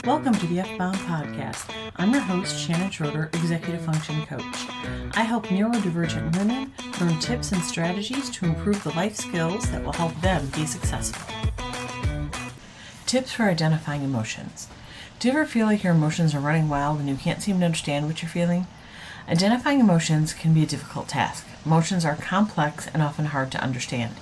Welcome to the F-Bound Podcast. I'm your host, Shannon Schroeder, Executive Function Coach. I help neurodivergent women learn tips and strategies to improve the life skills that will help them be successful. Tips for identifying emotions. Do you ever feel like your emotions are running wild and you can't seem to understand what you're feeling? Identifying emotions can be a difficult task. Emotions are complex and often hard to understand.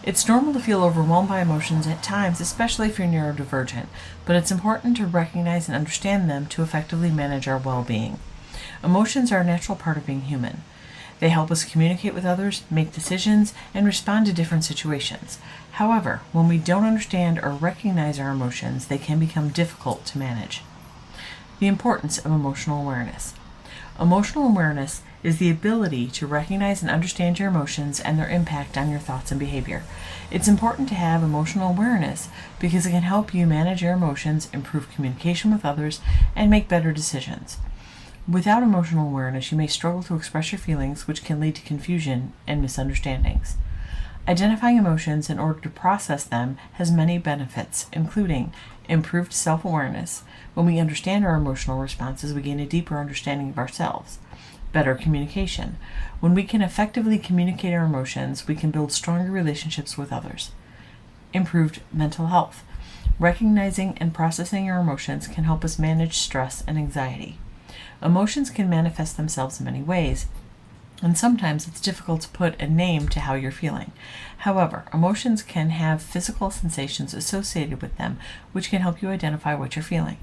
It's normal to feel overwhelmed by emotions at times, especially if you're neurodivergent, but it's important to recognize and understand them to effectively manage our well-being. Emotions are a natural part of being human. They help us communicate with others, make decisions, and respond to different situations. However, when we don't understand or recognize our emotions, they can become difficult to manage. The importance of emotional awareness. Emotional awareness is the ability to recognize and understand your emotions and their impact on your thoughts and behavior. It's important to have emotional awareness because it can help you manage your emotions, improve communication with others, and make better decisions. Without emotional awareness, you may struggle to express your feelings, which can lead to confusion and misunderstandings. Identifying emotions in order to process them has many benefits, including improved self-awareness. When we understand our emotional responses, we gain a deeper understanding of ourselves. Better communication. When we can effectively communicate our emotions, we can build stronger relationships with others. Improved mental health. Recognizing and processing our emotions can help us manage stress and anxiety. Emotions can manifest themselves in many ways, and sometimes it's difficult to put a name to how you're feeling. However, emotions can have physical sensations associated with them, which can help you identify what you're feeling.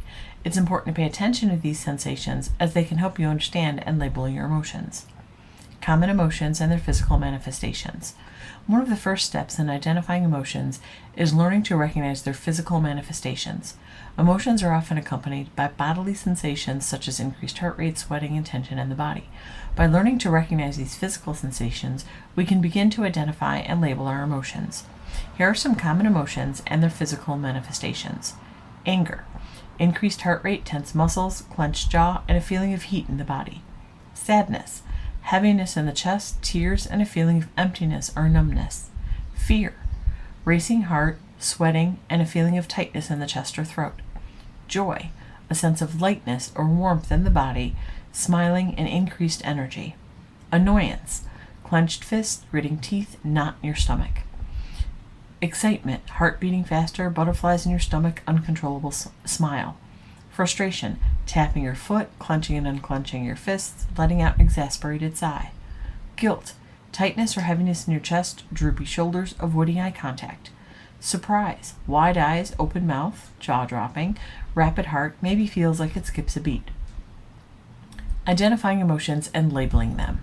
It's important to pay attention to these sensations as they can help you understand and label your emotions. Common emotions and their physical manifestations. One of the first steps in identifying emotions is learning to recognize their physical manifestations. Emotions are often accompanied by bodily sensations such as increased heart rate, sweating, and tension in the body. By learning to recognize these physical sensations, we can begin to identify and label our emotions. Here are some common emotions and their physical manifestations. Anger. Increased heart rate, tense muscles, clenched jaw, and a feeling of heat in the body. Sadness. Heaviness in the chest, tears, and a feeling of emptiness or numbness. Fear. Racing heart, sweating, and a feeling of tightness in the chest or throat. Joy. A sense of lightness or warmth in the body, smiling, and increased energy. Annoyance. Clenched fists, gritting teeth, knot in your stomach. Excitement. Heart beating faster, butterflies in your stomach, uncontrollable smile. Frustration. Tapping your foot, clenching and unclenching your fists, letting out an exasperated sigh. Guilt. Tightness or heaviness in your chest, droopy shoulders, avoiding eye contact. Surprise. Wide eyes, open mouth, jaw dropping, rapid heart, maybe feels like it skips a beat. Identifying emotions and labeling them.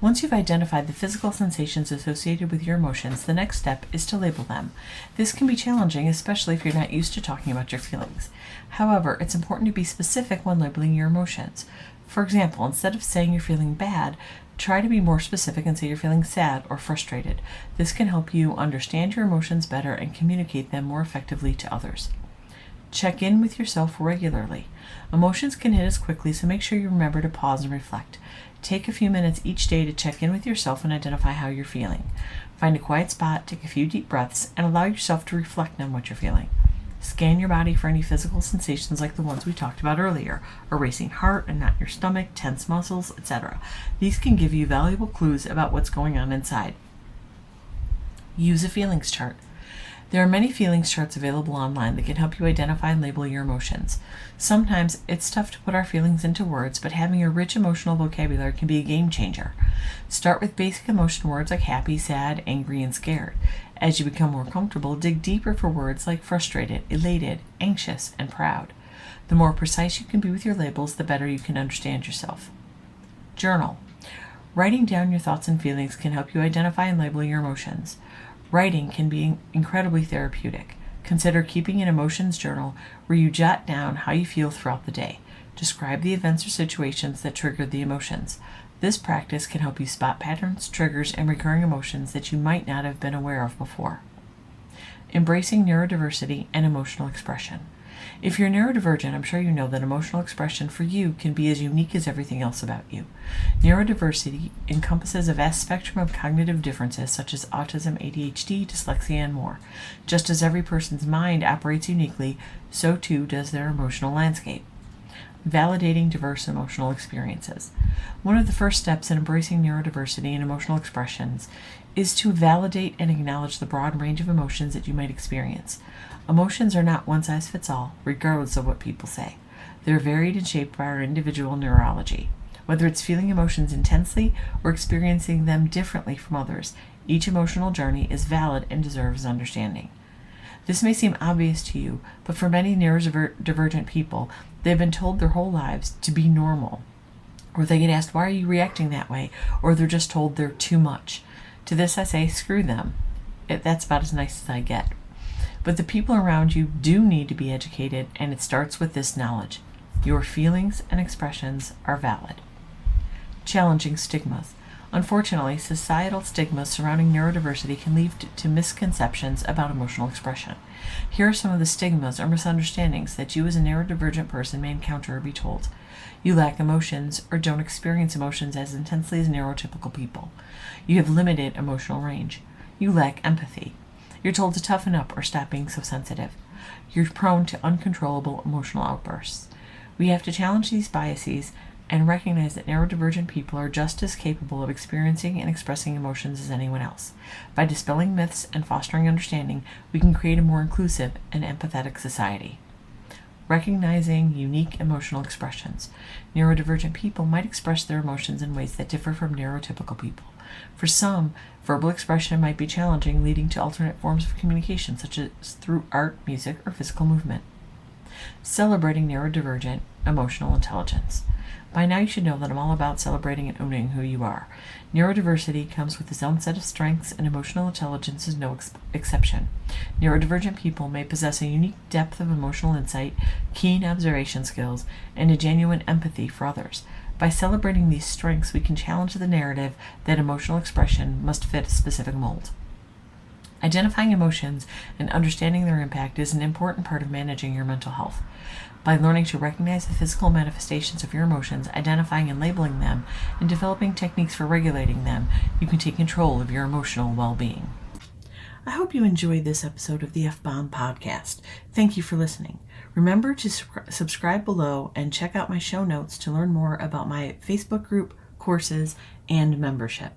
Once you've identified the physical sensations associated with your emotions, the next step is to label them. This can be challenging, especially if you're not used to talking about your feelings. However, it's important to be specific when labeling your emotions. For example, instead of saying you're feeling bad, try to be more specific and say you're feeling sad or frustrated. This can help you understand your emotions better and communicate them more effectively to others. Check in with yourself regularly. Emotions can hit us quickly, so make sure you remember to pause and reflect. Take a few minutes each day to check in with yourself and identify how you're feeling. Find a quiet spot, take a few deep breaths, and allow yourself to reflect on what you're feeling. Scan your body for any physical sensations like the ones we talked about earlier, a racing heart, a knot in your stomach, tense muscles, etc. These can give you valuable clues about what's going on inside. Use a feelings chart. There are many feelings charts available online that can help you identify and label your emotions. Sometimes it's tough to put our feelings into words, but having a rich emotional vocabulary can be a game changer. Start with basic emotion words like happy, sad, angry, and scared. As you become more comfortable, dig deeper for words like frustrated, elated, anxious, and proud. The more precise you can be with your labels, the better you can understand yourself. Journal. Writing down your thoughts and feelings can help you identify and label your emotions. Writing can be incredibly therapeutic. Consider keeping an emotions journal where you jot down how you feel throughout the day. Describe the events or situations that triggered the emotions. This practice can help you spot patterns, triggers, and recurring emotions that you might not have been aware of before. Embracing neurodiversity and emotional expression. If you're neurodivergent, I'm sure you know that emotional expression for you can be as unique as everything else about you. Neurodiversity encompasses a vast spectrum of cognitive differences such as autism, ADHD, dyslexia, and more. Just as every person's mind operates uniquely, so too does their emotional landscape. Validating diverse emotional experiences. One of the first steps in embracing neurodiversity and emotional expressions is to validate and acknowledge the broad range of emotions that you might experience. Emotions are not one size fits all, regardless of what people say. They're varied and shaped by our individual neurology. Whether it's feeling emotions intensely or experiencing them differently from others, each emotional journey is valid and deserves understanding. This may seem obvious to you, but for many neurodivergent people, they've been told their whole lives to be normal. Or they get asked, why are you reacting that way? Or they're just told they're too much. To this I say, screw them. That's about as nice as I get. But the people around you do need to be educated, and it starts with this knowledge. Your feelings and expressions are valid. Challenging stigmas. Unfortunately, societal stigmas surrounding neurodiversity can lead to misconceptions about emotional expression. Here are some of the stigmas or misunderstandings that you as a neurodivergent person may encounter or be told. You lack emotions or don't experience emotions as intensely as neurotypical people. You have limited emotional range. You lack empathy. You're told to toughen up or stop being so sensitive. You're prone to uncontrollable emotional outbursts. We have to challenge these biases and recognize that neurodivergent people are just as capable of experiencing and expressing emotions as anyone else. By dispelling myths and fostering understanding, we can create a more inclusive and empathetic society. Recognizing unique emotional expressions. Neurodivergent people might express their emotions in ways that differ from neurotypical people. For some, verbal expression might be challenging, leading to alternate forms of communication, such as through art, music, or physical movement. Celebrating neurodivergent emotional intelligence. By now you should know that I'm all about celebrating and owning who you are. Neurodiversity comes with its own set of strengths, and emotional intelligence is no exception. Neurodivergent people may possess a unique depth of emotional insight, keen observation skills, and a genuine empathy for others. By celebrating these strengths, we can challenge the narrative that emotional expression must fit a specific mold. Identifying emotions and understanding their impact is an important part of managing your mental health. By learning to recognize the physical manifestations of your emotions, identifying and labeling them, and developing techniques for regulating them, you can take control of your emotional well-being. I hope you enjoyed this episode of the F-Bomb Podcast. Thank you for listening. Remember to subscribe below and check out my show notes to learn more about my Facebook group, courses, and membership.